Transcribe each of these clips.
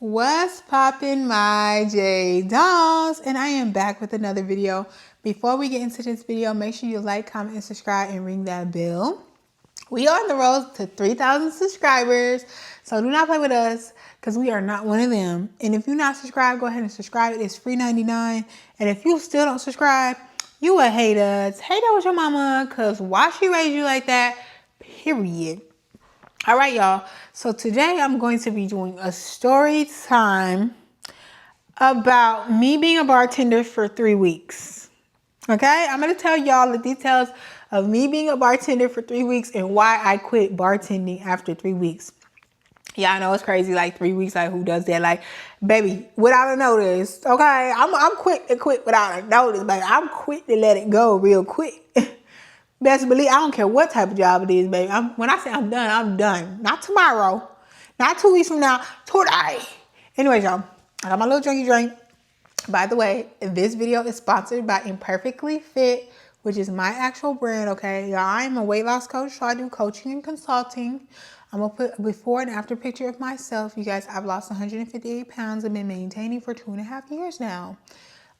What's poppin', my J dolls? And I am back with another video. Before we get into this video, make sure you like, comment, and subscribe and ring that bell. We are on the road to 3,000 subscribers, so do not play with us because we are not one of them. And if you're not subscribed, go ahead and subscribe. It's free 99. And if you still don't subscribe, you a hater. Hate that with your mama because why she raised you like that, period. All right, y'all. So today I'm going to be doing a story time about me being a bartender for 3 weeks. Okay? I'm going to tell y'all the details of me being a bartender for 3 weeks and why I quit bartending after 3 weeks. Yeah, I know it's crazy, like 3 weeks, like who does that? Like, baby, without a notice, okay? I'm quick to quit without a notice, baby. I'm quick to let it go real quick. Best believe, I don't care what type of job it is, baby. When I say I'm done, I'm done. Not tomorrow. Not 2 weeks from now. Today. Anyways, y'all, I got my little drinky drink. By the way, this video is sponsored by Imperfectly Fit, which is my actual brand, okay? Y'all, I am a weight loss coach, so I do coaching and consulting. I'm going to put a before and after picture of myself. You guys, I've lost 158 pounds and been maintaining for 2.5 years now.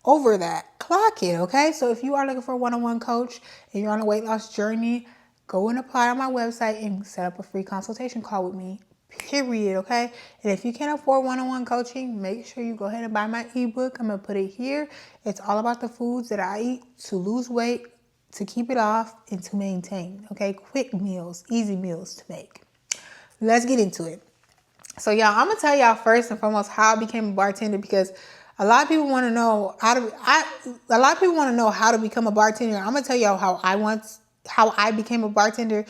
Over that, clock it, okay? So if you are looking for a one-on-one coach and you're on a weight loss journey, go and apply on my website and set up a free consultation call with me, period, okay? And if you can't afford one-on-one coaching, make sure you go ahead and buy my ebook. I'm going to put it here. It's all about the foods that I eat to lose weight, to keep it off, and to maintain, okay? Quick meals, easy meals to make. Let's get into it. So, y'all, I'm going to tell y'all first and foremost how I became a bartender because a lot of people want to know how to become a bartender. I'm gonna tell y'all how I became a bartender.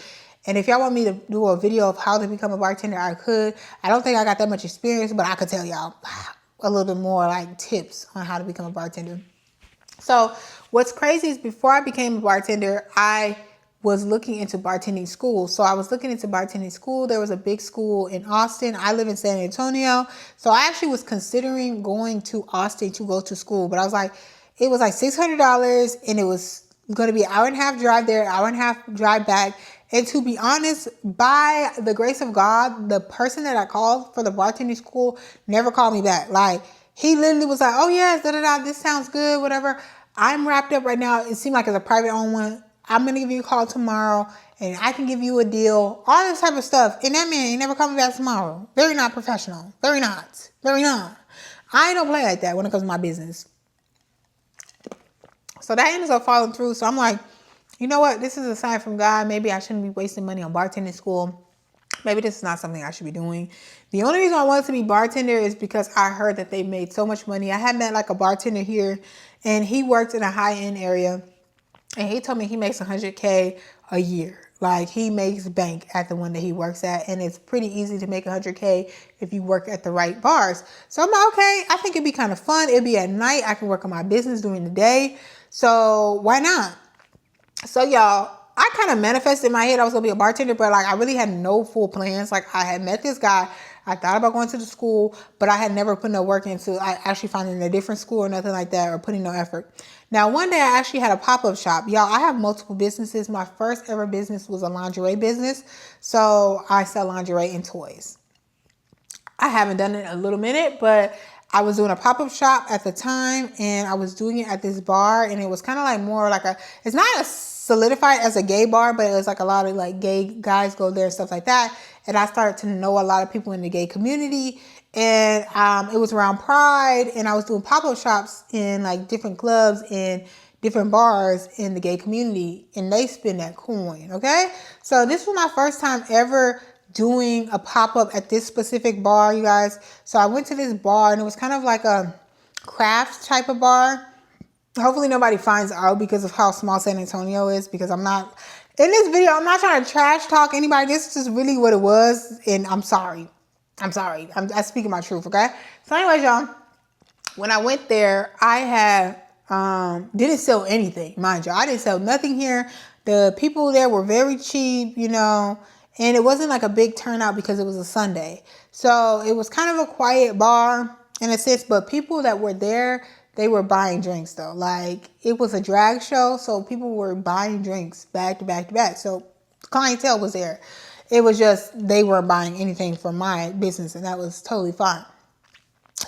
And if y'all want me to do a video of how to become a bartender, I could. I don't think I got that much experience, but I could tell y'all a little bit more like tips on how to become a bartender. So what's crazy is before I became a bartender, I was looking into bartending school. So I was looking into bartending school. There was a big school in Austin. I live in San Antonio. So I actually was considering going to Austin to go to school. But I was like, it was like $600 and it was going to be an hour and a half drive there, hour and a half drive back. And to be honest, by the grace of God, the person that I called for the bartending school never called me back. Like, he literally was like, oh yes, this sounds good, whatever. I'm wrapped up right now. It seemed like it's a private owned one. I'm going to give you a call tomorrow and I can give you a deal. All this type of stuff. And that man ain't never coming back tomorrow. Very not professional. Very not. Very not. I don't play like that when it comes to my business. So that ends up falling through. So I'm like, you know what? This is a sign from God. Maybe I shouldn't be wasting money on bartending school. Maybe this is not something I should be doing. The only reason I wanted to be bartender is because I heard that they made so much money. I had met like a bartender here and he worked in a high-end area. And he told me he makes $100K a year. Like, he makes bank at the one that he works at. And it's pretty easy to make $100K if you work at the right bars. So I'm like, okay, I think it'd be kind of fun. It'd be at night. I can work on my business during the day. So why not? So, y'all, I kind of manifested in my head I was going to be a bartender. But, like, I really had no full plans. Like, I had met this guy. I thought about going to the school, but I had never put no work into actually finding a different school or nothing like that or putting no effort. Now, one day I actually had a pop-up shop. Y'all, I have multiple businesses. My first ever business was a lingerie business. So I sell lingerie and toys. I haven't done it in a little minute, but I was doing a pop-up shop at the time and I was doing it at this bar and it was kind of like more like it's not as solidified as a gay bar, but it was like a lot of like gay guys go there and stuff like that. And I started to know a lot of people in the gay community. And it was around Pride. And I was doing pop-up shops in like different clubs and different bars in the gay community. And they spend that coin, okay? So this was my first time ever doing a pop-up at this specific bar, you guys. So I went to this bar and it was kind of like a craft type of bar. Hopefully nobody finds out because of how small San Antonio is, because I'm not... In this video, I'm not trying to trash talk anybody. This is really what it was. And I'm sorry. I'm speaking my truth, okay? So anyways, y'all, when I went there, I had didn't sell anything, mind you. I didn't sell nothing here. The people there were very cheap, you know, and it wasn't like a big turnout because it was a Sunday. So it was kind of a quiet bar in a sense, but people that were there, they were buying drinks though. Like, it was a drag show, so people were buying drinks back to back to back. So clientele was there. It was just they weren't buying anything for my business, and that was totally fine.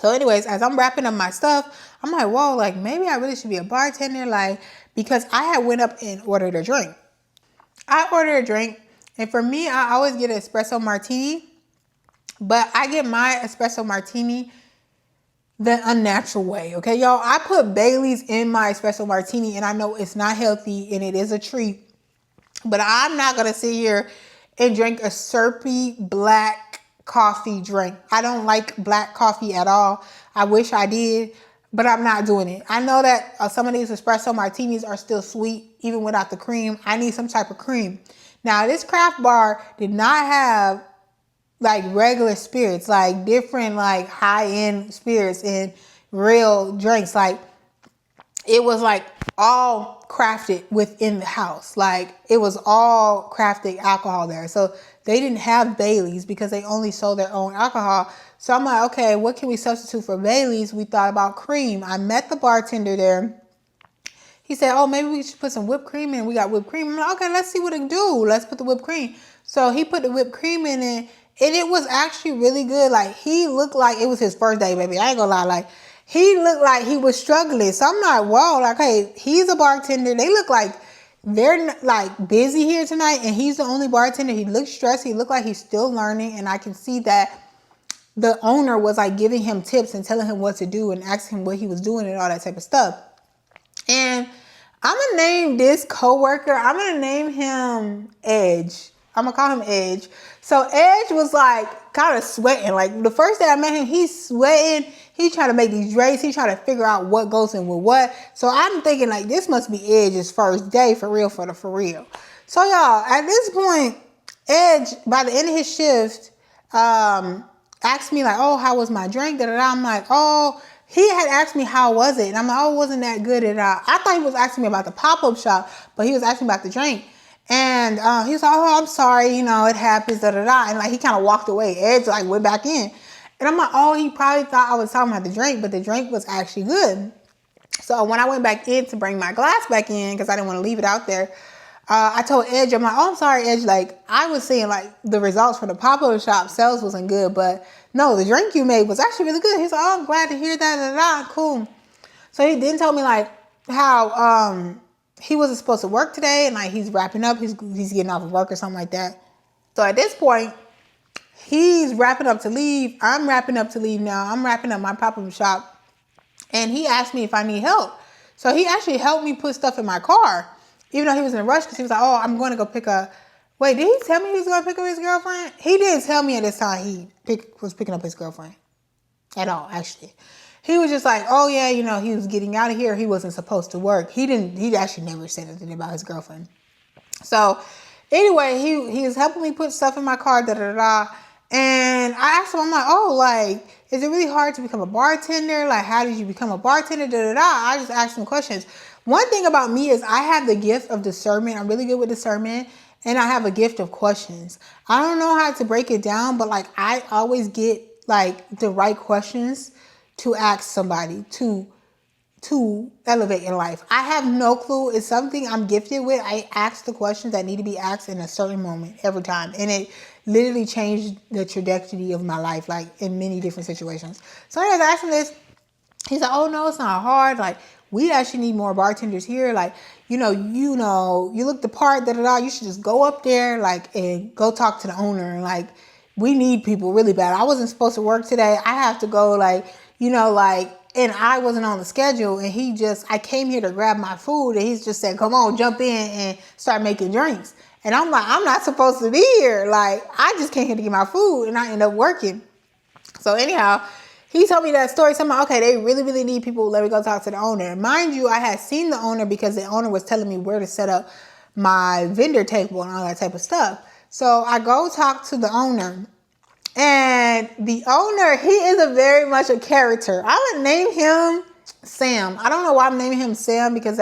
So anyways, as I'm wrapping up my stuff, I'm like, whoa, like maybe I really should be a bartender, like, because I had went up and ordered a drink. I ordered a drink, and for me, I always get an espresso martini, but I get my espresso martini the unnatural way, okay, y'all? I put Bailey's in my espresso martini, and I know it's not healthy, and it is a treat, but I'm not going to sit here and drink a syrupy black coffee drink. I don't like black coffee at all. I wish I did, but I'm not doing it. I know that some of these espresso martinis are still sweet, even without the cream. I need some type of cream. Now, this craft bar did not have like regular spirits, like different, like high-end spirits and real drinks. Like it was like all crafted within the house. Like it was all crafted alcohol there. So they didn't have Bailey's because they only sold their own alcohol. So I'm like, okay, what can we substitute for Bailey's? We thought about cream. I met the bartender there. He said, oh, maybe we should put some whipped cream in. We got whipped cream. I'm like, okay, let's see what it do. Let's put the whipped cream. So he put the whipped cream in it, and it was actually really good. Like, he looked like it was his first day, baby. I ain't gonna lie. Like, he looked like he was struggling. So I'm like, whoa, like, hey, he's a bartender. They look like they're like busy here tonight, and he's the only bartender. He looks stressed. He looked like he's still learning, and I can see that the owner was like giving him tips and telling him what to do and asking him what he was doing and all that type of stuff. And I'm going to name this coworker, I'm going to name him Edge. I'm going to call him Edge. So Edge was like kind of sweating. Like the first day I met him, he's sweating. He's trying to make these drinks. He's trying to figure out what goes in with what. So I'm thinking like this must be Edge's first day for real. So y'all, at this point, Edge, by the end of his shift, asked me like, oh, how was my drink? I'm like, oh, he had asked me how was it, and I'm like, oh, it wasn't that good at all. I thought he was asking me about the pop-up shop, but he was asking me about the drink. And he was like, oh, I'm sorry, you know, it happens, And like he kind of walked away. Edge like went back in. And I'm like, oh, he probably thought I was talking about the drink, but the drink was actually good. So when I went back in to bring my glass back in, because I didn't want to leave it out there, I told Edge, I'm like, oh, I'm sorry, Edge. Like, I was seeing, like, the results for the pop-up shop sales wasn't good, but no, the drink you made was actually really good. He's like, oh, I'm glad to hear that. Cool. So he then told me, like, how he wasn't supposed to work today, and, like, he's wrapping up. He's getting off of work or something like that. So at this point, he's wrapping up to leave. I'm wrapping up to leave now. I'm wrapping up my pop-up shop, and he asked me if I need help. So he actually helped me put stuff in my car. Even though he was in a rush, because he was like, oh, I'm going to go pick up. Wait, did he tell me he was going to pick up his girlfriend? He didn't tell me at this time he was picking up his girlfriend at all, actually. He was just like, oh, yeah, you know, he was getting out of here. He wasn't supposed to work. He actually never said anything about his girlfriend. So anyway, he was helping me put stuff in my car, And I asked him, I'm like, oh, like, is it really hard to become a bartender? Like, how did you become a bartender? I just asked him questions. One thing about me is I have the gift of discernment. I'm really good with discernment. And I have a gift of questions. I don't know how to break it down, but like I always get like the right questions to ask somebody to elevate in life. I have no clue. It's something I'm gifted with. I ask the questions that need to be asked in a certain moment every time. And it literally changed the trajectory of my life, like in many different situations. So anyways, I asked him this. He's like, oh no, it's not hard. Like, we actually need more bartenders here. Like, you look the part, you should just go up there, like, and go talk to the owner. And like, we need people really bad. I wasn't supposed to work today. I have to go, and I wasn't on the schedule. And I came here to grab my food. And he's just said, come on, jump in and start making drinks. And I'm like, I'm not supposed to be here. Like, I just came here to get my food, and I end up working. So anyhow, he told me that story. So I'm like, okay, they really, really need people. Let me go talk to the owner. And mind you, I had seen the owner because the owner was telling me where to set up my vendor table and all that type of stuff. So I go talk to the owner. And the owner, he is very much a character. I would name him Sam. I don't know why I'm naming him Sam because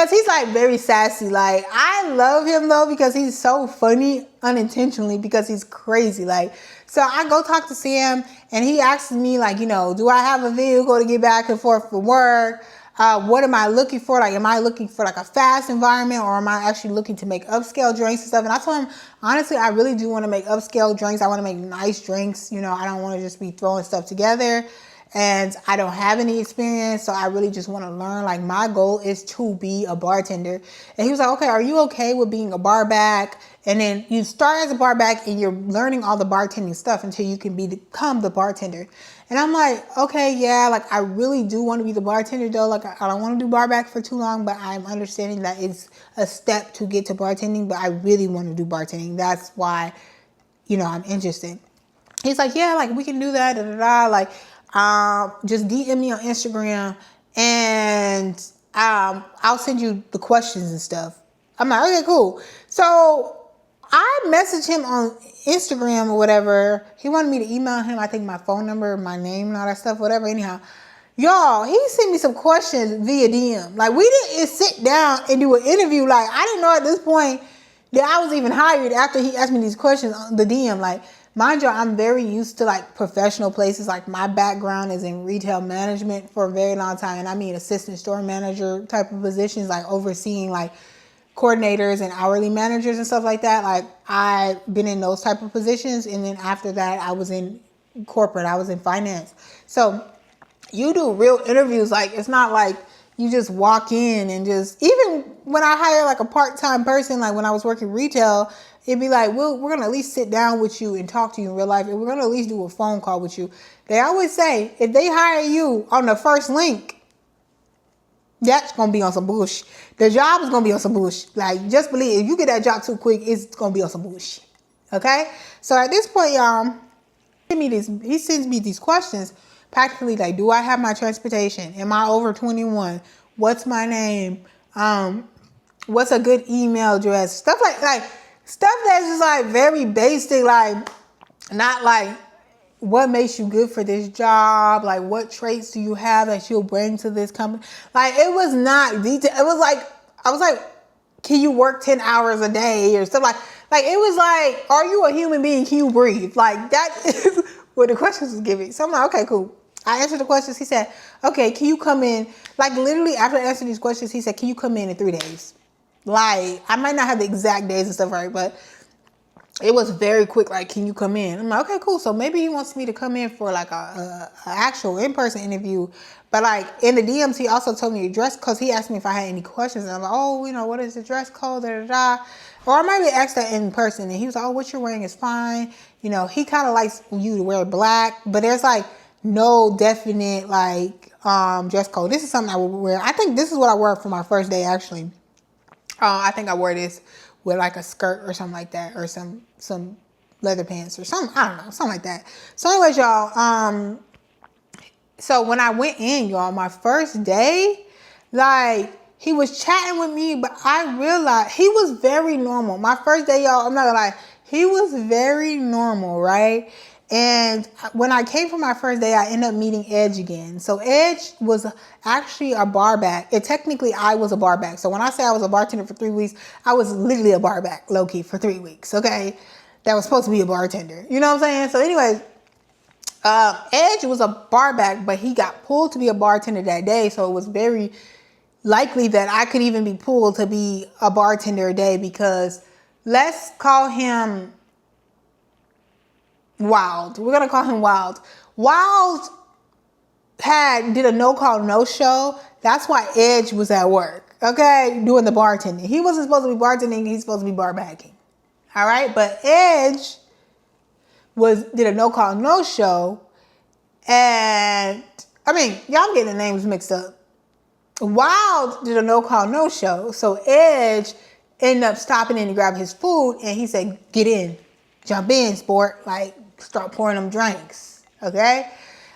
he's like very sassy. Like, I love him though because he's so funny unintentionally because he's crazy. Like, so I go talk to Sam and he asks me like, do I have a vehicle to get back and forth for work? What am I looking for? Like, am I looking for like a fast environment, or am I actually looking to make upscale drinks and stuff? And I told him, honestly, I really do want to make upscale drinks. I want to make nice drinks. You know, I don't want to just be throwing stuff together. And I don't have any experience, so I really just want to learn. Like, my goal is to be a bartender. And he was like, okay, are you okay with being a bar back? And then you start as a bar back and you're learning all the bartending stuff until you can become the bartender. And I'm like, okay, yeah, like I really do want to be the bartender though. Like I don't want to do bar back for too long, but I'm understanding that it's a step to get to bartending, but I really want to do bartending. That's why, you know, I'm interested. He's like, yeah, like we can do that, da, da, da. Like, just DM me on Instagram and I'll send you the questions and stuff. I'm like, okay, cool. So I messaged him on Instagram or whatever. He wanted me to email him, I think, my phone number, my name and all that stuff, whatever. Anyhow, y'all, he sent me some questions via DM. Like, we didn't sit down and do an interview. Like, I didn't know at this point that I was even hired after he asked me these questions on the DM. Like, mind you, I'm very used to like professional places. Like, my background is in retail management for a very long time. And I mean assistant store manager type of positions, like overseeing like coordinators and hourly managers and stuff like that. Like, I've been in those type of positions. And then after that, I was in corporate. I was in finance. So you do real interviews. Like, it's not like you just walk in and just, even when I hire like a part-time person, like when I was working retail, it'd be like, we're going to at least sit down with you and talk to you in real life. And we're going to at least do a phone call with you. They always say, if they hire you on the first link, that's going to be on some bullshit. The job is going to be on some bullshit. Like, just believe, if you get that job too quick, it's going to be on some bullshit. Okay? So at this point, y'all, he sends me these questions, practically like, do I have my transportation? Am I over 21? What's my name? What's a good email address? Stuff like stuff that's just like very basic, like not like what makes you good for this job, like what traits do you have that you'll bring to this company. Like, it was not detailed. It was like, I was like, can you work 10 hours a day or stuff like it was like, are you a human being? Can you breathe? Like, that is what the questions was giving. So I'm like, okay, cool. I answered the questions. He said, okay, can you come in? Like, literally after I answered these questions, he said, can you come in 3 days? Like, I might not have the exact days and stuff right, but it was very quick. Like, can you come in? I'm like, okay, cool. So maybe he wants me to come in for like a actual in-person interview. But like in the DMs, he also told me to dress, because he asked me if I had any questions. And I'm like, oh, you know, what is the dress code? Da, da, da. Or I might be asked that in person. And he was like, oh, what you're wearing is fine. You know, he kind of likes you to wear black, but there's like no definite like dress code. This is something I would wear. I think this is what I wore for my first day, actually. I think I wore this with like a skirt or something like that, or some leather pants or something. I don't know, something like that. So anyways, y'all, so when I went in, y'all, my first day, like, he was chatting with me, but I realized he was very normal. My first day, y'all, I'm not gonna lie, he was very normal, right? And when I came for my first day, I ended up meeting Edge again. So Edge was actually a bar back. And technically, I was a bar back. So when I say I was a bartender for 3 weeks, I was literally a bar back, low-key, for 3 weeks, okay? That was supposed to be a bartender. You know what I'm saying? So anyways, Edge was a bar back, but he got pulled to be a bartender that day. So it was very likely that I could even be pulled to be a bartender a day, because let's call him Wild. We're gonna call him Wild. Wild did a no-call, no-show. That's why Edge was at work, okay, doing the bartending. He wasn't supposed to be bartending. He's supposed to be bar backing. All right, but Edge did a no-call, no-show, and I mean, y'all getting the names mixed up. Wild did a no-call, no-show, so Edge ended up stopping in to grab his food, and he said, "Get in, jump in, sport, like." Start pouring them drinks, okay?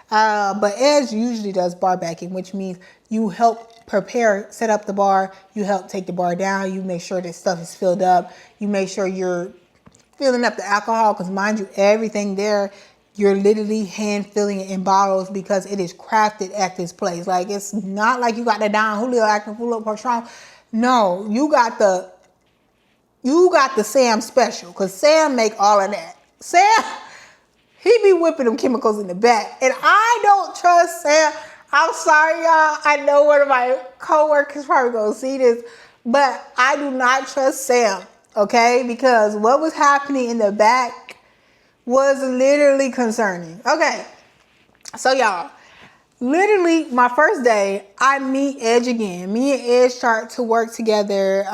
But Edge usually does bar backing, which means you help prepare, set up the bar, you help take the bar down, you make sure that stuff is filled up, you make sure you're filling up the alcohol, because mind you, everything there, you're literally hand filling it in bottles, because it is crafted at this place. Like, it's not like you got the Don Julio acting full Patron. No, you got the Sam special, because Sam make all of that. Sam, he be whipping them chemicals in the back. And I don't trust Sam. I'm sorry, y'all. I know one of my coworkers probably gonna see this, but I do not trust Sam, okay? Because what was happening in the back was literally concerning. Okay, so y'all, literally my first day, I meet Edge again. Me and Edge start to work together.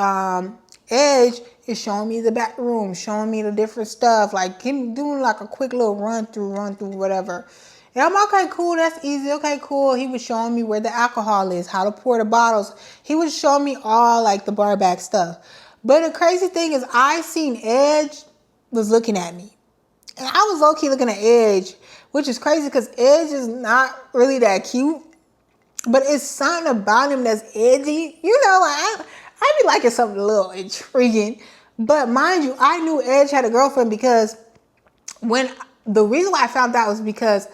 Edge is showing me the back room, showing me the different stuff, like him doing like a quick little run through, whatever. And I'm okay, cool, that's easy. Okay, cool. He was showing me where the alcohol is, how to pour the bottles. He was showing me all like the bar back stuff. But the crazy thing is I seen Edge was looking at me. And I was low-key looking at Edge, which is crazy because Edge is not really that cute. But it's something about him that's edgy. You know, like I be liking something a little intriguing. But mind you, I knew Edge had a girlfriend because the reason why I found out was because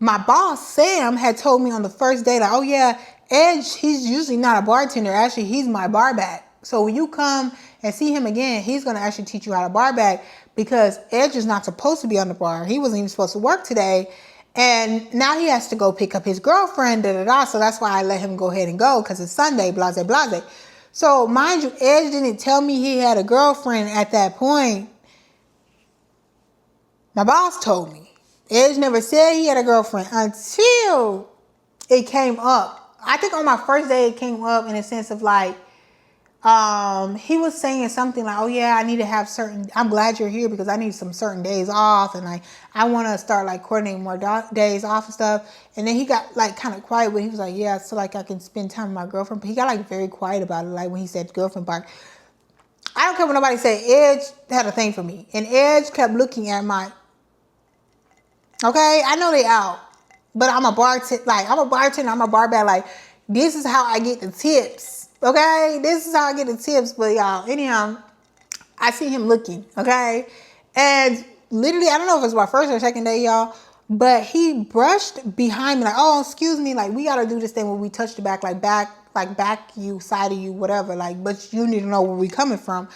my boss, Sam, had told me on the first day, like, oh yeah, Edge, he's usually not a bartender. Actually, he's my bar back. So when you come and see him again, he's going to actually teach you how to bar back because Edge is not supposed to be on the bar. He wasn't even supposed to work today. And now he has to go pick up his girlfriend, So that's why I let him go ahead and go because it's Sunday, blase, blase. So mind you, Edge didn't tell me he had a girlfriend at that point. My boss told me. Edge never said he had a girlfriend until it came up. I think on my first day it came up in a sense of like, he was saying something like, oh yeah, I need to have I'm glad you're here because I need some certain days off. And like, I want to start like coordinating more days off and stuff. And then he got like kind of quiet, but he was like, yeah, so like I can spend time with my girlfriend. But he got like very quiet about it. Like when he said girlfriend part, I don't care what nobody say. Edge had a thing for me. And Edge kept looking at okay, I know they out, but I'm a bartender, I'm a bar back. Like, this is how I get the tips, okay? This is how I get the tips, but y'all, anyhow, I see him looking, okay? And literally, I don't know if it's my first or second day, y'all, but he brushed behind me like, oh, excuse me, like, we got to do this thing where we touch the back, back you, side of you, whatever, like, but you need to know where we coming from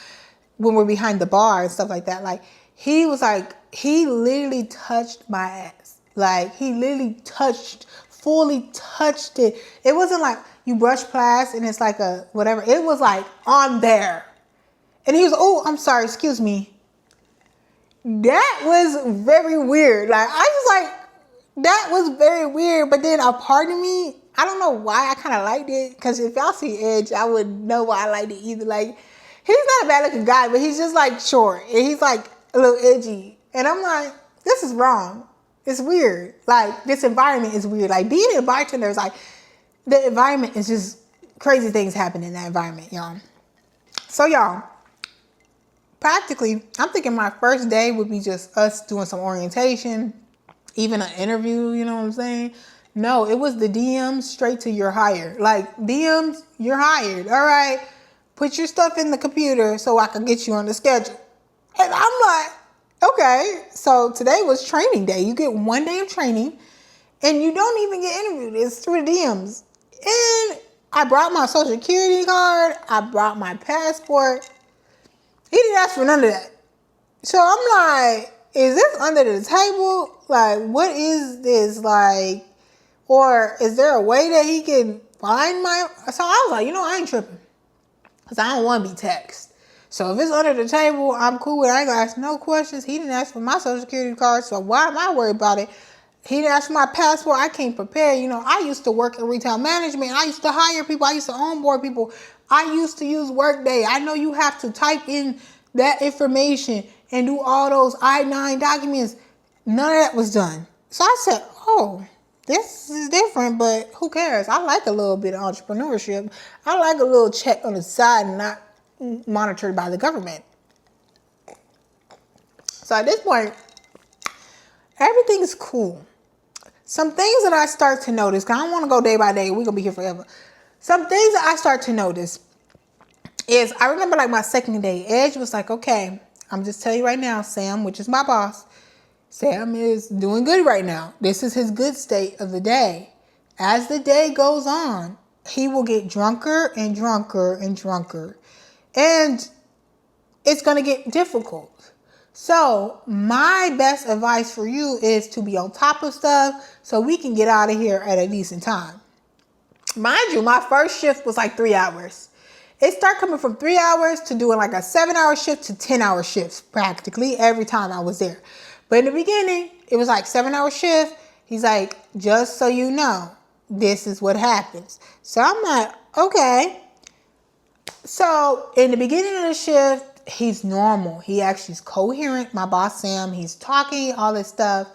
when we're behind the bar and stuff like that. Like, he was like, he literally touched my ass. Like, he literally fully touched it. It wasn't like you brush past and it's like a whatever. It was like on there. And he was, oh, I'm sorry, excuse me. That was very weird. Like, I was like, that was very weird. But then a part of me, I don't know why I kind of liked it. Because if y'all see Edge, I would know why I liked it either. Like, he's not a bad looking guy, but he's just like short. And he's like a little edgy. And I'm like, this is wrong. It's weird. Like, this environment is weird. Like, being a bartender is like, the environment is just crazy things happen in that environment, y'all. So, y'all, practically, I'm thinking my first day would be just us doing some orientation, even an interview, you know what I'm saying? No, it was the DMs straight to you're hired. Like, DMs, you're hired. All right, put your stuff in the computer so I can get you on the schedule. And I'm like, okay, so today was training day. You get 1 day of training and you don't even get interviewed. It's through the DMs. And I brought my social security card. I brought my passport. He didn't ask for none of that. So I'm like, is this under the table? Like, what is this? Like, or is there a way that he can find so I was like, I ain't tripping. Because I don't want to be taxed. So if it's under the table, I'm cool with it. I ain't gonna ask no questions. He didn't ask for my social security card, so why am I worried about it? He didn't ask for my passport. I can't prepare. I used to work in retail management. I used to hire people. I used to onboard people. I used to use Workday. I know you have to type in that information and do all those I-9 documents. None of that was done. So I said, oh, this is different, but who cares? I like a little bit of entrepreneurship. I like a little check on the side and not monitored by the government. So at this point, everything's cool. Some things that I start to notice, because I don't want to go day by day, we're going to be here forever. Some things that I start to notice is, I remember like my second day, Edge was like, okay, I'm just telling you right now, Sam, which is my boss, Sam is doing good right now. This is his good state of the day. As the day goes on, he will get drunker and drunker and drunker. And it's going to get difficult. So my best advice for you is to be on top of stuff so we can get out of here at a decent time. Mind you, my first shift was like 3 hours. It started coming from 3 hours to doing like a 7-hour shift to 10-hour shifts practically every time I was there. But in the beginning, it was like 7-hour shift. He's like, just so you know, this is what happens. So I'm like, okay. So in the beginning of the shift, he's normal. He actually is coherent. My boss, Sam, he's talking, all this stuff.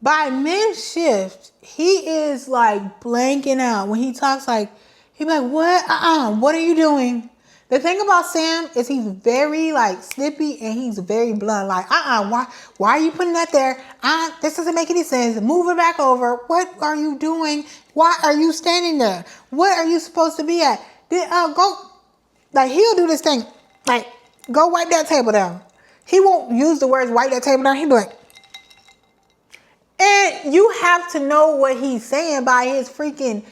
By mid-shift, he is like blanking out. When he talks, like, he be like, what? What are you doing? The thing about Sam is he's very like snippy and he's very blunt. Like, why are you putting that there? This doesn't make any sense. Move it back over. What are you doing? Why are you standing there? What are you supposed to be at? Go, like, he'll do this thing. Like, go wipe that table down. He won't use the words wipe that table down. He'll be like, and you have to know what he's saying by his freaking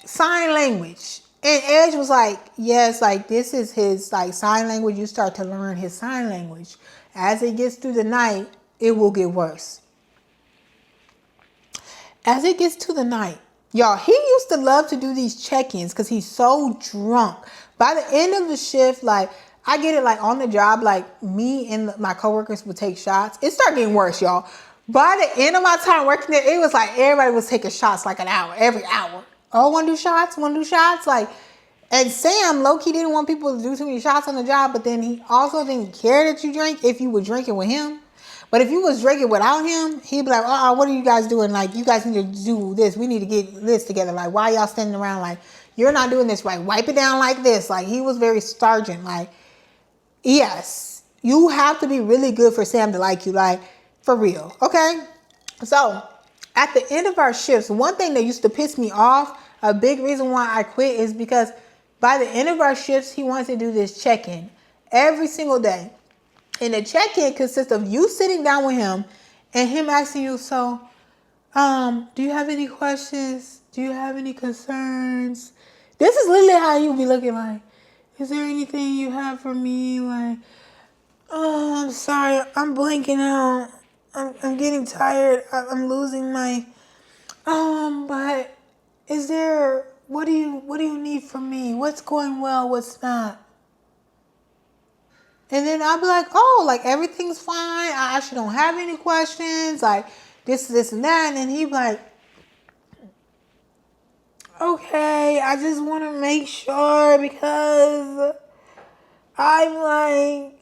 sign language. And Edge was like, yes, like, this is his like sign language. You start to learn his sign language. As it gets through the night, it will get worse. As it gets to the night, y'all, he used to love to do these check-ins because he's so drunk. By the end of the shift, like, I get it, like, on the job, like, me and my coworkers would take shots. It started getting worse, y'all. By the end of my time working there, it was like everybody was taking shots like an hour, every hour. Oh, want to do shots? Want to do shots? Like, and Sam, low-key, didn't want people to do too many shots on the job, but then he also didn't care that you drink if you were drinking with him. But if you was drinking without him, he'd be like, what are you guys doing? Like, you guys need to do this. We need to get this together. Like, why y'all standing around? Like, you're not doing this right. Wipe it down like this. Like, he was very sergeant. Like, yes, you have to be really good for Sam to like you. Like, for real. Okay? So, at the end of our shifts, one thing that used to piss me off, a big reason why I quit, is because by the end of our shifts, he wants to do this check-in every single day. And the check-in consists of you sitting down with him and him asking you, so, do you have any questions? Do you have any concerns? This is literally how you be looking like, is there anything you have for me? Like, oh, I'm sorry, I'm blanking out. I'm getting tired. I'm losing my, but is there, what do you need from me? What's going well? What's not? And then I'll be like, oh, like, everything's fine. I actually don't have any questions. Like, this, and that. And then he'd be like, okay, I just want to make sure because I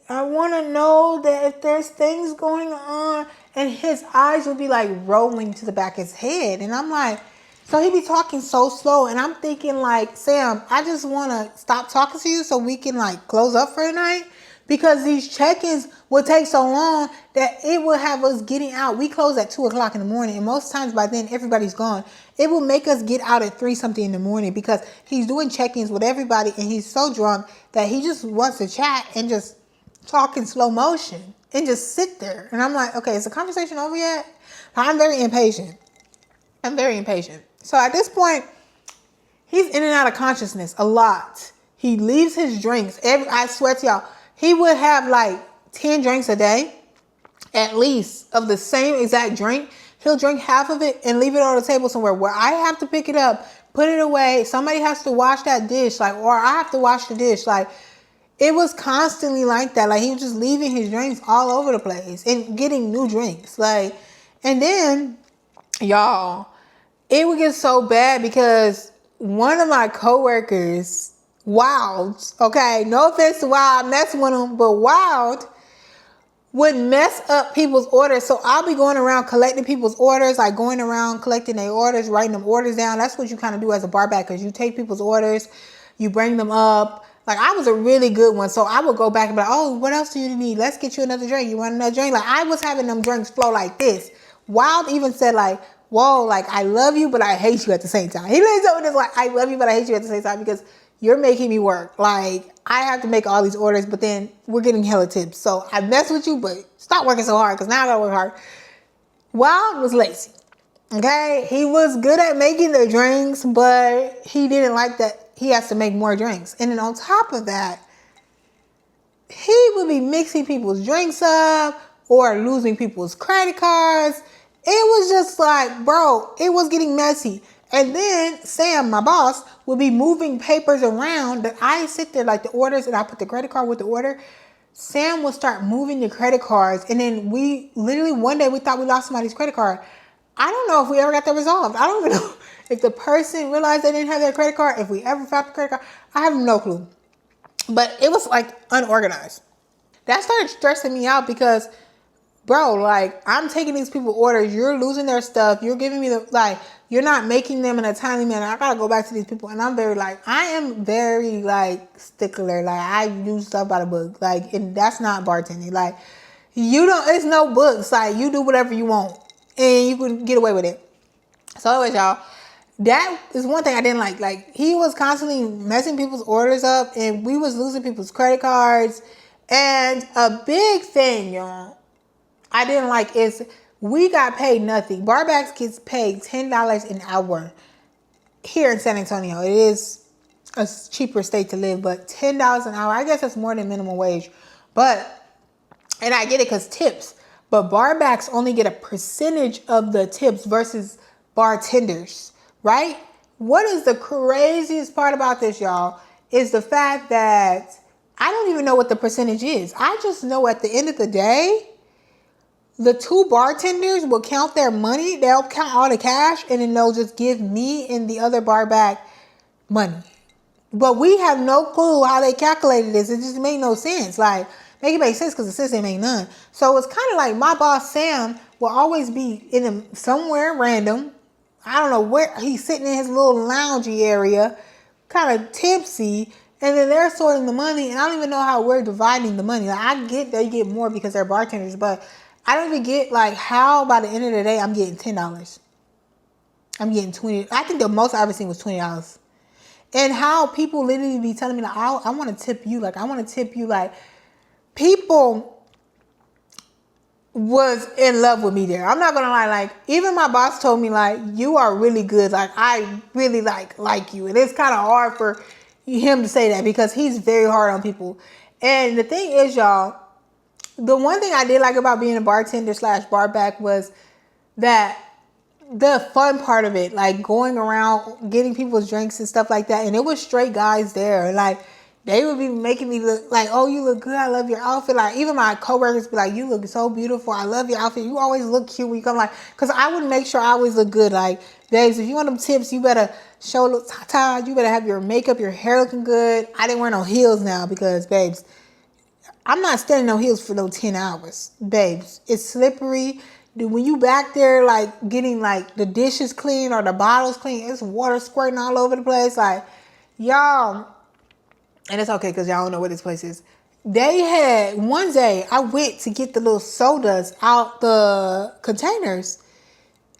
want to know that if there's things going on. And his eyes would be like rolling to the back of his head. And I'm like, so he'd be talking so slow. And I'm thinking like, Sam, I just want to stop talking to you so we can like close up for the night. Because these check-ins will take so long that it will have us getting out. We close at 2 o'clock in the morning. And most times by then, everybody's gone. It will make us get out at 3 something in the morning because he's doing check-ins with everybody. And he's so drunk that he just wants to chat and just talk in slow motion and just sit there. And I'm like, okay, is the conversation over yet? I'm very impatient. So at this point, he's in and out of consciousness a lot. He leaves his drinks. I swear to y'all, he would have like 10 drinks a day, at least, of the same exact drink. He'll drink half of it and leave it on the table somewhere where I have to pick it up, put it away. Somebody has to wash that dish, like, or I have to wash the dish. Like, it was constantly like that. Like, he was just leaving his drinks all over the place and getting new drinks. Like, and then, y'all, it would get so bad because one of my coworkers, Wild, okay, no offense to Wild, I'm messing with him, but Wild would mess up people's orders. So I'll be going around collecting people's orders, like going around collecting their orders, writing them orders down. That's what you kind of do as a bar back, because you take people's orders, you bring them up. Like, I was a really good one, so I would go back and be like, oh, what else do you need? Let's get you another drink. You want another drink? Like, I was having them drinks flow like this. Wild even said, like, whoa, like, I love you, but I hate you at the same time. He lays over this, like, I love you, but I hate you at the same time because you're making me work. Like, I have to make all these orders, but then we're getting hella tips. So I mess with you, but stop working so hard because now I gotta work hard. Wild was lazy. Okay? He was good at making the drinks, but he didn't like that he has to make more drinks. And then on top of that, he would be mixing people's drinks up or losing people's credit cards. It was just like, bro, it was getting messy. And then Sam, my boss, would be moving papers around that I sit there like the orders and I put the credit card with the order. Sam would start moving the credit cards. And then we literally one day we thought we lost somebody's credit card. I don't know if we ever got that resolved. I don't even know if the person realized they didn't have their credit card, if we ever found the credit card. I have no clue. But it was like unorganized. That started stressing me out because, bro, like, I'm taking these people orders. You're losing their stuff. You're giving me you're not making them in a timely manner. I gotta go back to these people. And I am very, stickler. Like, I do stuff by the book. Like, and that's not bartending. Like, it's no books. Like, you do whatever you want. And you can get away with it. So anyways, y'all, that is one thing I didn't like. Like, he was constantly messing people's orders up. And we was losing people's credit cards. And a big thing, y'all, I didn't like is we got paid nothing. Barbacks gets paid $10 an hour here in San Antonio. It is a cheaper state to live, but $10 an hour, I guess that's more than minimum wage. And I get it because tips, but barbacks only get a percentage of the tips versus bartenders, right? What is the craziest part about this, y'all, is the fact that I don't even know what the percentage is. I just know at the end of the day, the two bartenders will count their money. They'll count all the cash and then they'll just give me and the other barback money. But we have no clue how they calculated this. It just made no sense. Like, make it make sense because the sense ain't make none. So it's kind of like my boss, Sam, will always be somewhere random. I don't know where. He's sitting in his little loungy area, kind of tipsy. And then they're sorting the money, and I don't even know how we're dividing the money. Like, I get that you get more because they're bartenders, but I don't even get how by the end of the day I'm getting $10. I'm getting $20. I think the most I ever seen was $20. And how people literally be telling me I want to tip you. Like, I want to tip you. Like, people was in love with me there. I'm not gonna lie. Like, even my boss told me you are really good. Like, I really like you, and it's kind of hard for him to say that because he's very hard on people. And the thing is, y'all, the one thing I did like about being a bartender / barback was that the fun part of it, like going around getting people's drinks and stuff like that. And it was straight guys there. Like, they would be making me look like, oh, you look good. I love your outfit. Like, even my coworkers be like, you look so beautiful. I love your outfit. You always look cute when you come. Like, because I would make sure I always look good. Like, babes, if you want them tips, you better show a little tata. You better have your makeup, your hair looking good. I didn't wear no heels now because, babes, I'm not standing no heels for no 10 hours. Babes, it's slippery. When you back there, getting, the dishes clean or the bottles clean, it's water squirting all over the place. Like, y'all... And it's okay because y'all don't know what this place is. They had, one day, I went to get the little sodas out the containers.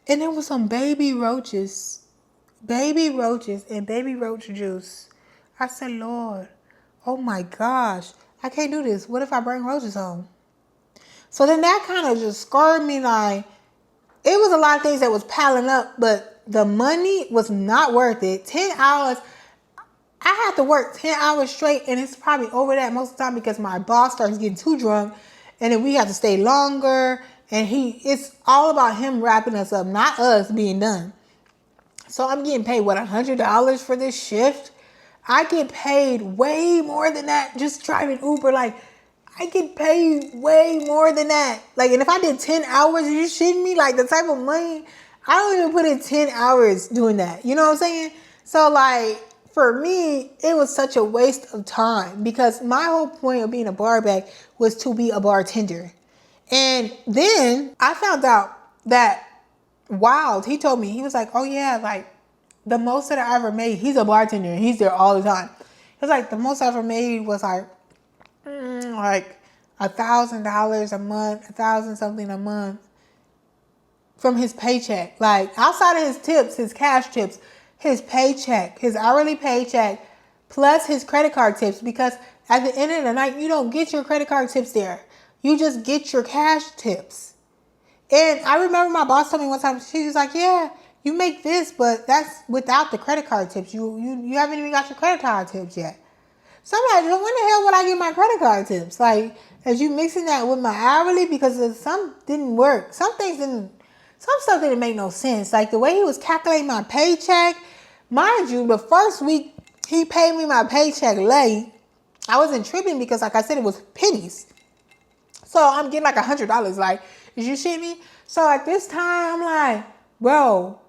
And there was some baby roaches. Baby roaches and baby roach juice. I said, Lord, oh my gosh, I can't do this. What if I bring roaches home? So then that kind of just scarred me. It was a lot of things that was piling up, but the money was not worth it. 10 hours... I have to work 10 hours straight, and it's probably over that most of the time because my boss starts getting too drunk, and then we have to stay longer, and it's all about him wrapping us up, not us being done. So I'm getting paid, $100 for this shift? I get paid way more than that just driving Uber. I get paid way more than that. And if I did 10 hours, are you shitting me? The type of money, I don't even put in 10 hours doing that. You know what I'm saying? So, for me, it was such a waste of time because my whole point of being a barback was to be a bartender. And then I found out that Wild, he told me, he was like, oh yeah, the most that I ever made, he's a bartender and he's there all the time. It was the most I ever made was $1,000 a month, 1,000 something a month from his paycheck. Outside of his tips, his cash tips, his paycheck, his hourly paycheck, plus his credit card tips, because at the end of the night, you don't get your credit card tips there. You just get your cash tips. And I remember my boss told me one time, she was like, yeah, you make this, but that's without the credit card tips. You haven't even got your credit card tips yet. So I'm like, when the hell would I get my credit card tips? Like, as you mixing that with my hourly, because some didn't work. Some stuff didn't make no sense. Like the way he was calculating my paycheck, mind you, the first week he paid me my paycheck late. I wasn't tripping because, like I said, it was pennies. So I'm getting like $100. Like, did you shit me? So at this time, I'm like, bro,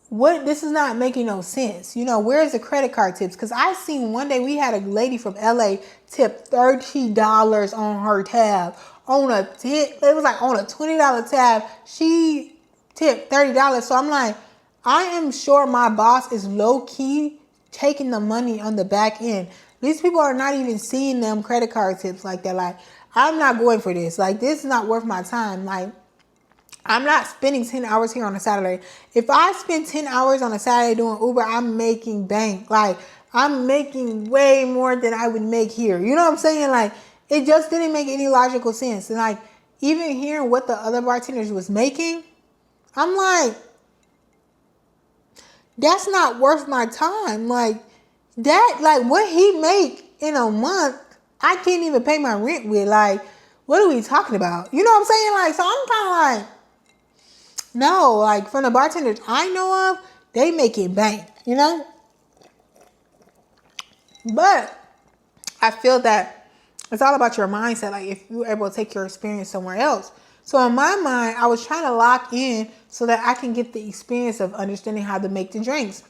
what? This is not making no sense. You know, where's the credit card tips? Because I seen one day we had a lady from LA tip $30 on her tab. It was like on a $20 tab. She tipped $30. So I'm like, I am sure my boss is low key taking the money on the back end. These people are not even seeing them credit card tips like that. Like, I'm not going for this. Like, this is not worth my time. Like, I'm not spending 10 hours here on a Saturday. If I spend 10 hours on a Saturday doing Uber, I'm making bank. Like, I'm making way more than I would make here. You know what I'm saying? Like, it just didn't make any logical sense. And like, even hearing what the other bartenders was making, I'm like, that's not worth my time. Like, that, like, what he make in a month, I can't even pay my rent with. Like, what are we talking about? You know what I'm saying? Like, so I'm kind of like, no, like, from the bartenders I know of, they make it bank, you know? But I feel that it's all about your mindset. Like, if you're able to take your experience somewhere else. So in my mind, I was trying to lock in so that I can get the experience of understanding how to make the drinks,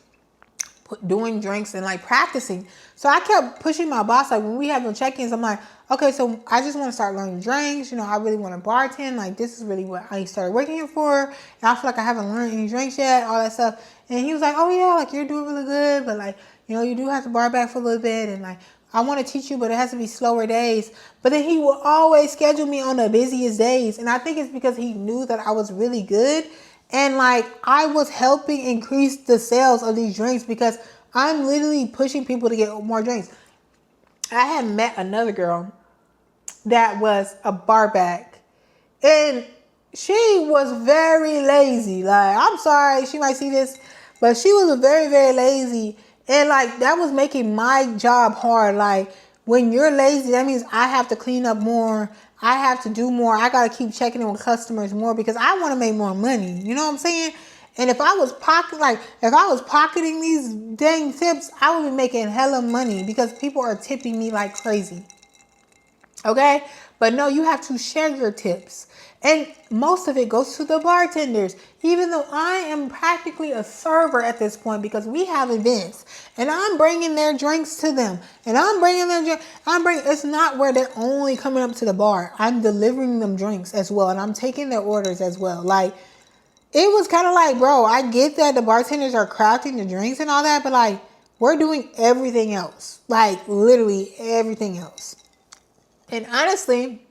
doing drinks and like practicing. So I kept pushing my boss. Like, when we have no check-ins, I'm like, okay, so I just want to start learning drinks. You know, I really want to bartend. Like, this is really what I started working here for. And I feel like I haven't learned any drinks yet, all that stuff. And he was like, oh yeah, like, you're doing really good. But like, you know, you do have to bar back for a little bit. And like, I want to teach you, but it has to be slower days. But then he will always schedule me on the busiest days. And I think it's because he knew that I was really good. And like, I was helping increase the sales of these drinks because I'm literally pushing people to get more drinks. I had met another girl that was a bar back, and she was very lazy. Like, I'm sorry, she might see this, but she was very, very lazy. And like, that was making my job hard. Like, when you're lazy, that means I have to clean up more. I have to do more. I got to keep checking in with customers more because I want to make more money. You know what I'm saying? And if I was pocketing these dang tips, I would be making hella money because people are tipping me like crazy. Okay? But no, you have to share your tips. And most of it goes to the bartenders. Even though I am practically a server at this point because we have events. And I'm bringing their drinks to them. And I'm bringing their drinks. It's not where they're only coming up to the bar. I'm delivering them drinks as well. And I'm taking their orders as well. Like, it was kind of like, bro, I get that the bartenders are crafting the drinks and all that. But like, we're doing everything else. Like, literally everything else. And honestly,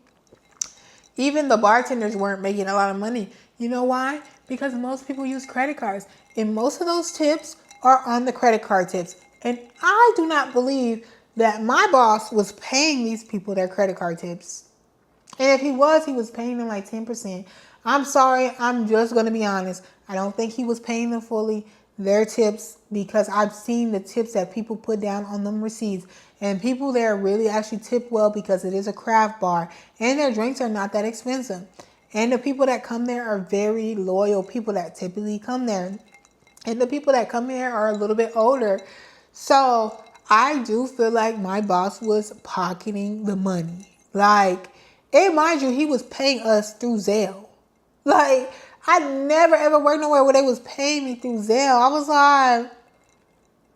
even the bartenders weren't making a lot of money. You know why? Because most people use credit cards. And most of those tips are on the credit card tips. And I do not believe that my boss was paying these people their credit card tips. And if he was paying them like 10%. I'm sorry, I'm just going to be honest. I don't think he was paying them fully their tips because I've seen the tips that people put down on them receipts. And people there really actually tip well because it is a craft bar. And their drinks are not that expensive. And the people that come there are very loyal people that typically come there. And the people that come here are a little bit older. So I do feel like my boss was pocketing the money. Like, and mind you, he was paying us through Zelle. Like, I never ever worked nowhere where they was paying me through Zelle. I was like,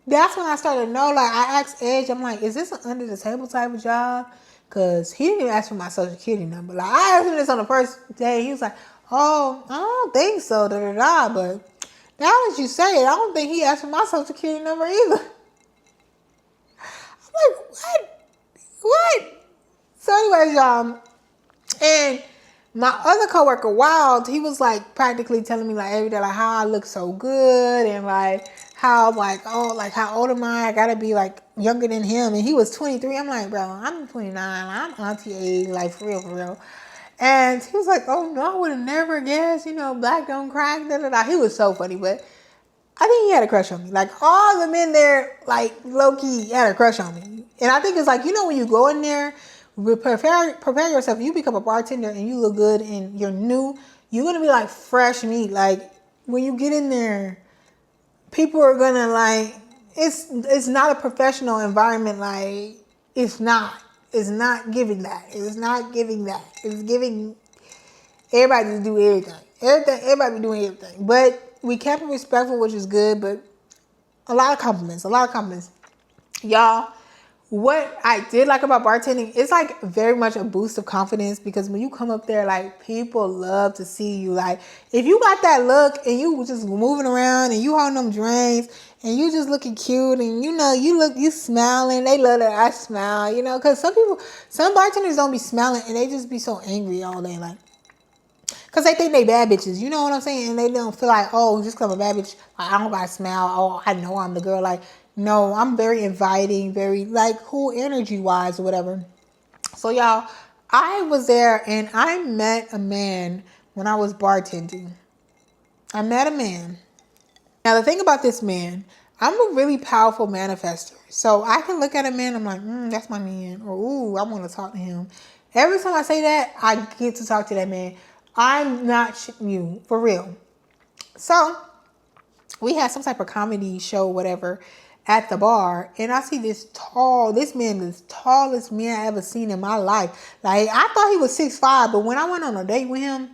that's when I started to know. Like, I asked Edge, I'm like, is this an under the table type of job? Because he didn't even ask for my social security number. Like, I asked him this on the first day. He was like, oh, I don't think so, But now that you say it, I don't think he asked for my social security number either. I'm like, what? So anyways, y'all, and my other coworker, Wild, he was like practically telling me like every day like how I look so good and like how like, oh, like how old am I? I gotta be like younger than him. And he was 23. I'm like, bro, I'm 29. I'm auntie age, like for real. And he was like, oh no, I would have never guessed, you know, black don't crack, da. He was so funny, but I think he had a crush on me. Like, all the men there, like, low-key had a crush on me. And I think it's like, when you go in there, prepare yourself. You become a bartender and you look good and you're new. You're going to be like fresh meat. Like, when you get in there, people are going to like, it's not a professional environment. Like, it's not. It's not giving that. It's not giving that. It's giving everybody to do everything. Everybody be doing everything. But we kept it respectful, which is good, but a lot of compliments. Y'all, what I did like about bartending, it's like very much a boost of confidence, because when you come up there, like, people love to see you. Like, if you got that look and you just moving around and you holding them drinks and you just looking cute and you smiling, they love that I smile, because some bartenders don't be smiling and they just be so angry all day, like, because they think they bad bitches. You know what I'm saying? And they don't feel like, oh, just because I'm a bad bitch, I don't got to smile. Oh, I know I'm the girl. Like, no, I'm very inviting, very, like, cool energy-wise or whatever. So, y'all, I was there and I met a man when I was bartending. I met a man. Now, the thing about this man, I'm a really powerful manifester. So, I can look at a man, I'm like, that's my man. Or, ooh, I want to talk to him. Every time I say that, I get to talk to that man. I'm not shitting you, for real. So, we had some type of comedy show, whatever, at the bar. And I see this man, the tallest man I ever seen in my life. Like, I thought he was 6'5", but when I went on a date with him,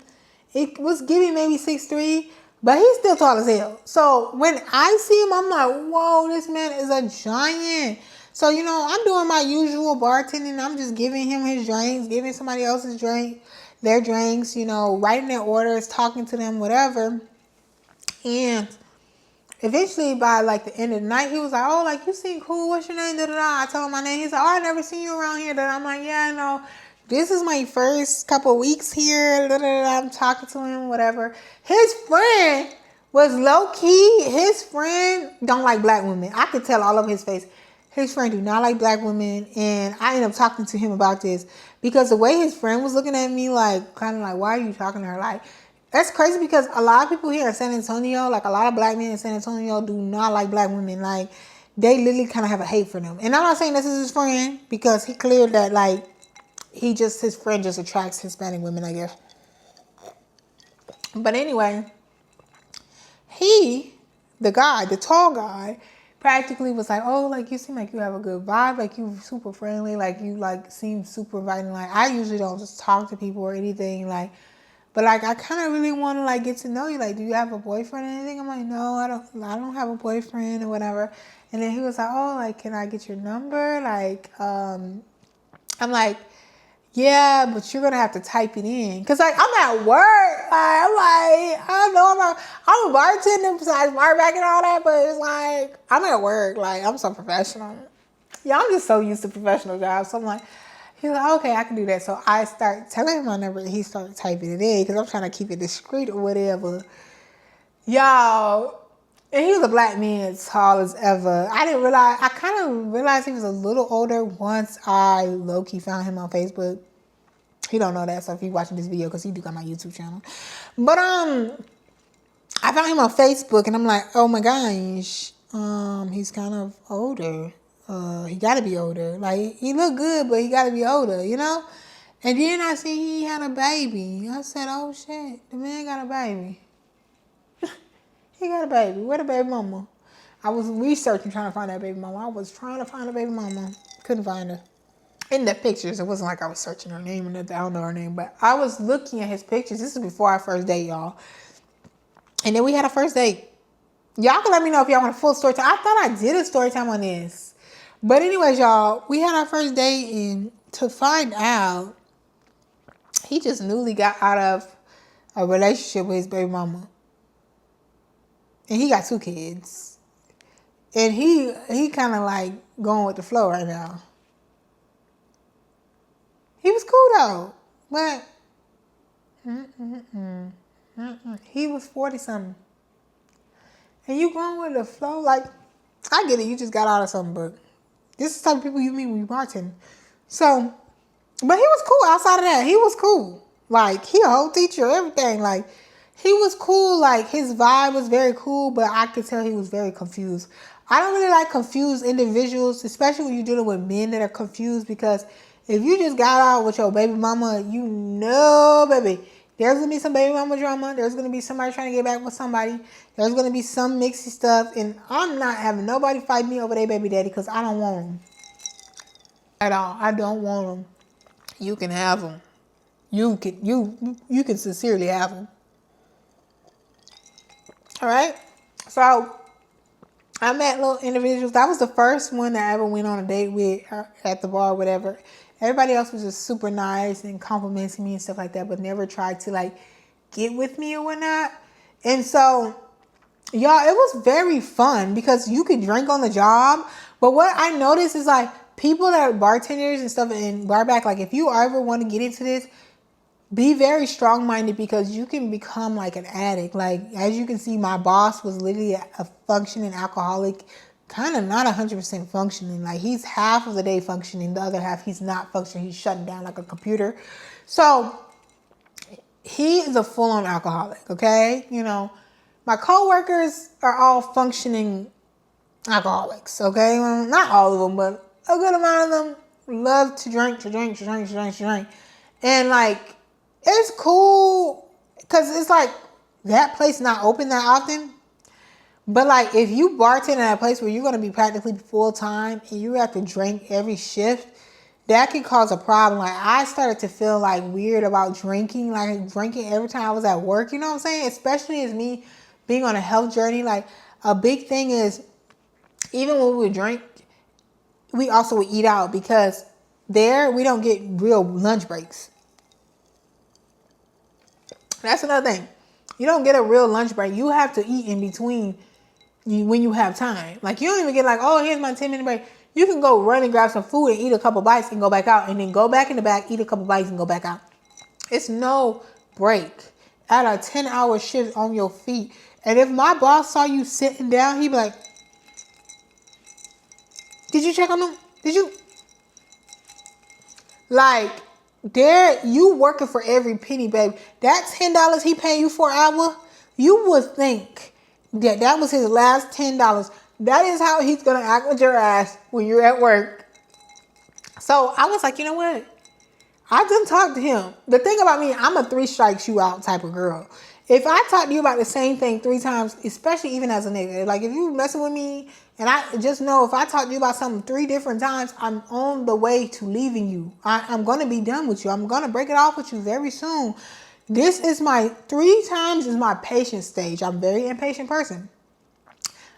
it was giving maybe 6'3", but he's still tall as hell. So, when I see him, I'm like, whoa, this man is a giant. So, I'm doing my usual bartending. I'm just giving him his drinks, giving somebody else's their drinks, writing their orders, talking to them, whatever. And eventually, by like the end of the night, he was like, oh, like, you seem cool. What's your name? Da-da-da. I told him my name. He's like, oh, I never seen you around here. Da-da. I'm like, yeah, I know. This is my first couple of weeks here. Da-da-da. I'm talking to him, whatever. His friend was low-key. His friend don't like black women. I could tell all over his face. His friend do not like black women. And I ended up talking to him about this because the way his friend was looking at me, like, kind of like, why are you talking to her? Like, that's crazy because a lot of people here in San Antonio, like a lot of black men in San Antonio, do not like black women. Like, they literally kind of have a hate for them. And I'm not saying this is his friend because he cleared that, like, his friend just attracts Hispanic women, I guess. But anyway, the tall guy, practically was like, oh, like, you seem like you have a good vibe. Like, you super friendly. Like, you, like, seem super inviting. Like, I usually don't just talk to people or anything, like, but, like, I kind of really want to, like, get to know you. Like, do you have a boyfriend or anything? I'm like, no, I don't have a boyfriend or whatever. And then he was like, oh, like, can I get your number? Like, I'm like, yeah, but you're going to have to type it in. Because, like, I'm at work. Like, I'm like, I know I'm a bartender besides bar back and all that. But it's like, I'm at work. Like, I'm so professional. Yeah, I'm just so used to professional jobs. So I'm like, he's like, okay, I can do that. So I start telling him my number and he started typing it in because I'm trying to keep it discreet or whatever. Y'all, and he was a black man, tall as ever. I kind of realized he was a little older once I low-key found him on Facebook. He don't know that, so if he's watching this video, because he do got my YouTube channel. But I found him on Facebook and I'm like, oh my gosh, he's kind of older. He gotta be older. Like, he look good, but he gotta be older, And then I see he had a baby. I said, oh shit, the man got a baby. He got a baby. Where the baby mama? I was researching, trying to find that baby mama. I was trying to find a baby mama. Couldn't find her. In the pictures, it wasn't like I was searching her name or nothing. I don't know her name, but I was looking at his pictures. This is before our first date, y'all. And then we had a first date. Y'all can let me know if y'all want a full story time. I thought I did a story time on this. But anyways, y'all, we had our first date, and to find out, he just newly got out of a relationship with his baby mama. And he got 2 kids. And he kind of like going with the flow right now. He was cool though. But he was 40-something. And you going with the flow? Like, I get it. You just got out of something, but this is the type of people you meet when you bartend. So, but he was cool outside of that. He was cool. Like, he a whole teacher, everything. Like, he was cool. Like, his vibe was very cool, but I could tell he was very confused. I don't really like confused individuals, especially when you're dealing with men that are confused, because if you just got out with your baby mama, you know, baby, there's going to be some baby mama drama. There's going to be somebody trying to get back with somebody. There's going to be some mixy stuff. And I'm not having nobody fight me over their baby daddy, because I don't want them at all. I don't want them. You can have them. You can sincerely have them. All right. So I met little individuals. That was the first one that I ever went on a date with at the bar or whatever. Everybody else was just super nice and complimenting me and stuff like that, but never tried to like get with me or whatnot. And so, y'all, it was very fun because you could drink on the job. But what I noticed is like people that are bartenders and stuff and bar back, like if you ever want to get into this, be very strong-minded because you can become like an addict. Like, as you can see, my boss was literally a functioning alcoholic, kind of not 100% functioning. Like, he's half of the day functioning, the other half he's not functioning. He's shutting down like a computer. So he is a full-on alcoholic, okay? You know, my coworkers are all functioning alcoholics, okay? Well, not all of them, but a good amount of them love to drink. And like, it's cool because it's like that place not open that often. But like if you bartend at a place where you're going to be practically full time and you have to drink every shift, that can cause a problem. Like I started to feel like weird about drinking, like drinking every time I was at work. You know what I'm saying? Especially as me being on a health journey. Like a big thing is even when we would drink, we also would eat out because there we don't get real lunch breaks. That's another thing. You don't get a real lunch break. You have to eat in between when you have time. Like, you don't even get like, oh, here's my 10-minute break. You can go run and grab some food and eat a couple bites and go back out. And then go back in the back, eat a couple bites and go back out. It's no break. At a 10-hour shift on your feet. And if my boss saw you sitting down, he'd be like, did you check on them? Did you? Like, there, you working for every penny, baby. That $10 he paying you for an hour, you would think that that was his last $10. That is how he's going to act with your ass when you're at work. So I was like, you know what? I didn't talk to him. The thing about me, I'm a 3 strikes you out type of girl. If I talk to you about the same thing 3 times, especially even as a nigga, like if you messing with me and I just know if I talk to you about something 3 different times, I'm on the way to leaving you. I'm going to be done with you. I'm going to break it off with you very soon. This is my 3 times is my patience stage. I'm a very impatient person.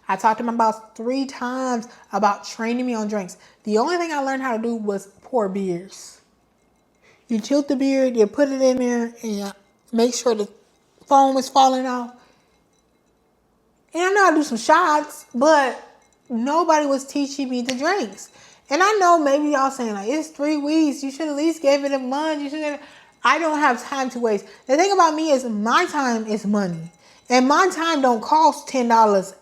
I talked to him about 3 times about training me on drinks. The only thing I learned how to do was pour beers. You tilt the beer, you put it in there, and you make sure the foam is falling off. And I know how to do some shots, but nobody was teaching me the drinks. And I know maybe y'all saying like, it's 3 weeks. You should at least give it a month. You should. I don't have time to waste. The thing about me is my time is money. And my time don't cost $10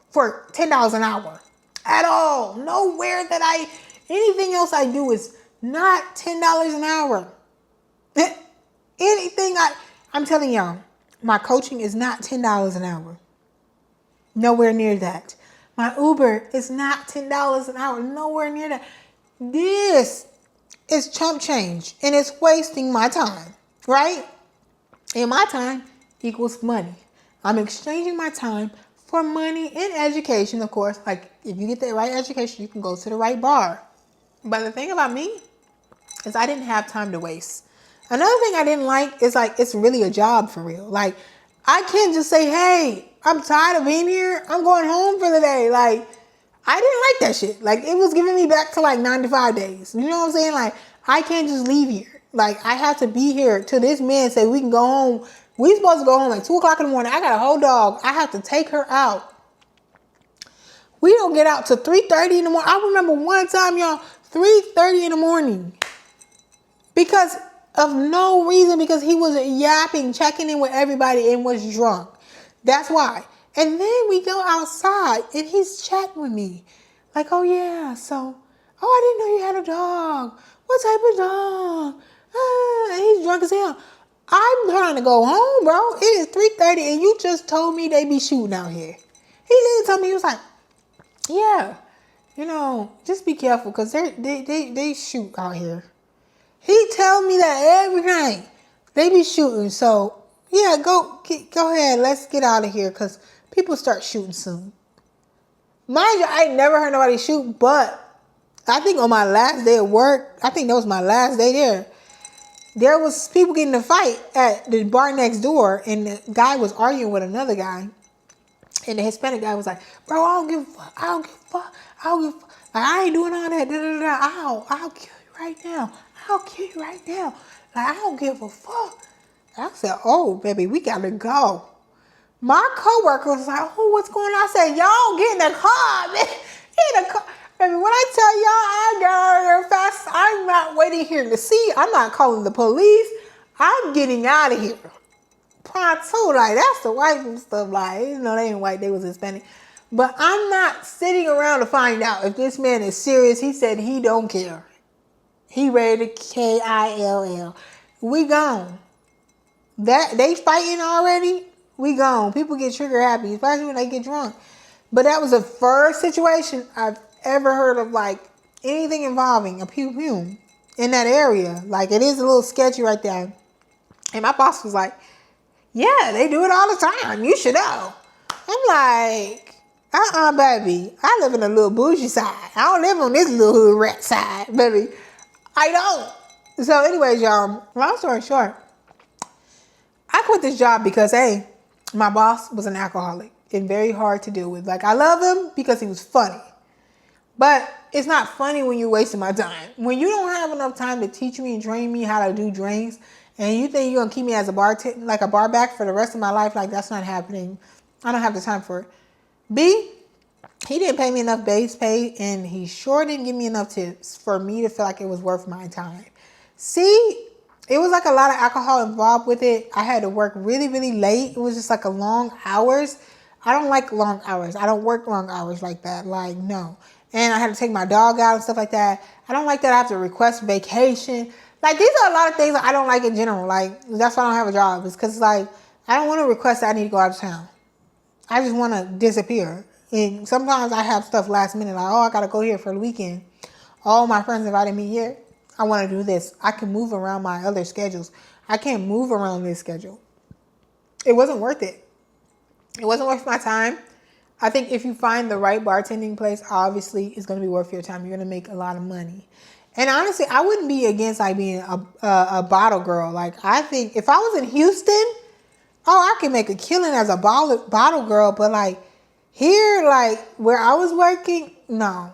for $10 an hour at all. Nowhere that anything else I do is not $10 an hour. Anything I'm telling y'all, my coaching is not $10 an hour. Nowhere near that. My Uber is not $10 an hour. Nowhere near that. This is chump change and it's wasting my time, right? And my time equals money. I'm exchanging my time for money and education, of course. Like if you get the right education, you can go to the right bar. But the thing about me is I didn't have time to waste. Another thing I didn't like is like, it's really a job for real. Like I can't just say, hey, I'm tired of being here. I'm going home for the day. Like I didn't like that shit. Like it was giving me back to like 9 to 5 days. You know what I'm saying? Like I can't just leave here. Like I have to be here till this man say we can go home. We supposed to go home like 2 o'clock in the morning. I got a whole dog. I have to take her out. We don't get out till 3:30 in the morning. I remember one time, y'all, 3:30 in the morning. Because of no reason, because he was yapping, checking in with everybody and was drunk. That's why. And then we go outside and he's chatting with me. Like, oh yeah, so, oh, I didn't know you had a dog. What type of dog? And he's drunk as hell. I'm trying to go home, bro. It is 3:30 and you just told me they be shooting out here. He literally told me, he was like, yeah, just be careful because they shoot out here. He tell me that every night. They be shooting. So, yeah, go ahead. Let's get out of here because people start shooting soon. Mind you, I ain't never heard nobody shoot, but I think on my last day of work, I think that was my last day there was people getting in a fight at the bar next door, and the guy was arguing with another guy. And the Hispanic guy was like, bro, I don't give a fuck. I don't give a fuck. I don't give a fuck. Like, I ain't doing all that. I'll kill you right now. I'll kill you right now. Like, I don't give a fuck. I said, oh, baby, we got to go. My coworker was like, oh, what's going on? I said, y'all get in the car, man. Get in the car. Baby, when I tell y'all I got out of here fast, I'm not waiting here to see. I'm not calling the police. I'm getting out of here. Pronto, like, that's the white and stuff. Like, they ain't white, they was Hispanic. But I'm not sitting around to find out if this man is serious. He said he don't care. He ready to kill. We gone. That they fighting already. We gone. People get trigger happy, especially when they get drunk. But that was the first situation I've ever heard of, like, anything involving a pew in that area. Like, it is a little sketchy right there. And my boss was like, yeah, they do it all the time. You should know. I'm like, baby. I live in a little bougie side. I don't live on this little hood rat side, baby. I don't. So anyways, y'all, long story short, I quit this job because, hey, my boss was an alcoholic and very hard to deal with. Like, I love him because he was funny. But it's not funny when you're wasting my time. When you don't have enough time to teach me and train me how to do drinks, and you think you're going to keep me as a bartender, like a bar back for the rest of my life, like, that's not happening. I don't have the time for it. B, he didn't pay me enough base pay, and he sure didn't give me enough tips for me to feel like it was worth my time. C, it was like a lot of alcohol involved with it. I had to work really, really late. It was just like a long hours. I don't like long hours. I don't work long hours like that. Like, no. And I had to take my dog out and stuff like that. I don't like that I have to request vacation. Like, these are a lot of things I don't like in general. Like, that's why I don't have a job. It's because, like, I don't want to request that I need to go out of town. I just want to disappear. And sometimes I have stuff last minute. Like, oh, I got to go here for the weekend. All my friends invited me here. I want to do this. I can move around my other schedules. I can't move around this schedule. It wasn't worth it. It wasn't worth my time. I think if you find the right bartending place, obviously it's going to be worth your time. You're going to make a lot of money. And honestly, I wouldn't be against, like, being a bottle girl. Like, I think if I was in Houston, I could make a killing as a bottle girl. But, like, here, like, where I was working, no.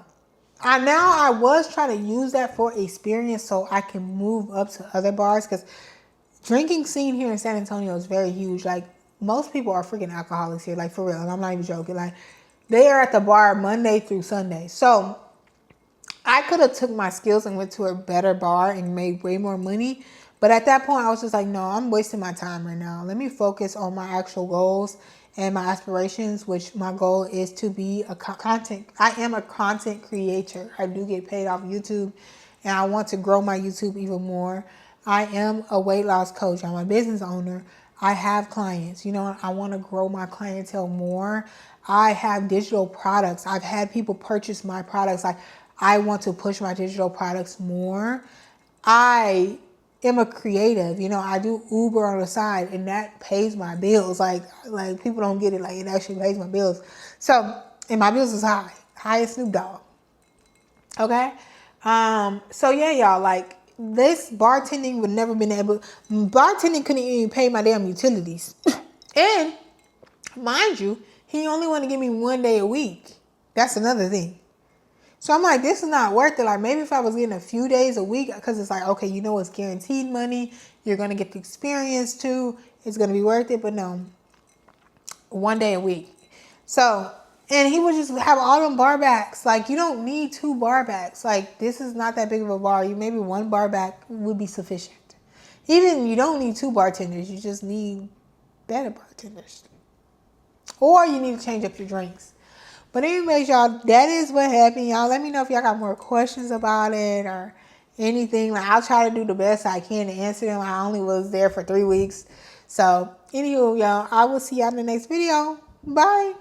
I was trying to use that for experience so I can move up to other bars. Because drinking scene here in San Antonio is very huge. Like, most people are freaking alcoholics here. Like, for real. And I'm not even joking. Like, they are at the bar Monday through Sunday. So I could have took my skills and went to a better bar and made way more money. But at that point, I was just like, no, I'm wasting my time right now. Let me focus on my actual goals and my aspirations, which my goal is to be I am a content creator. I do get paid off YouTube, and I want to grow my YouTube even more. I am a weight loss coach. I'm a business owner. I have clients. I want to grow my clientele more. I have digital products. I've had people purchase my products. Like, I want to push my digital products more. I am a creative. I do Uber on the side, and that pays my bills. Like people don't get it. Like, it actually pays my bills. So, and my bills is high as Snoop Dogg. Okay. So yeah, y'all, like, this bartending would never been able. Bartending couldn't even pay my damn utilities. And mind you, he only want to give me 1 day a week. That's another thing. So I'm like, this is not worth it. Like, maybe if I was getting a few days a week, because it's like, okay, it's guaranteed money. You're going to get the experience too. It's going to be worth it. But no, 1 day a week. So, and he would just have all them bar backs. Like, you don't need 2 bar backs. Like, this is not that big of a bar. Maybe 1 bar back would be sufficient. Even you don't need 2 bartenders. You just need better bartenders. Or you need to change up your drinks. But anyways, y'all, that is what happened. Y'all let me know if y'all got more questions about it or anything. Like, I'll try to do the best I can to answer them. I only was there for 3 weeks. So, anywho, y'all, I will see y'all in the next video. Bye.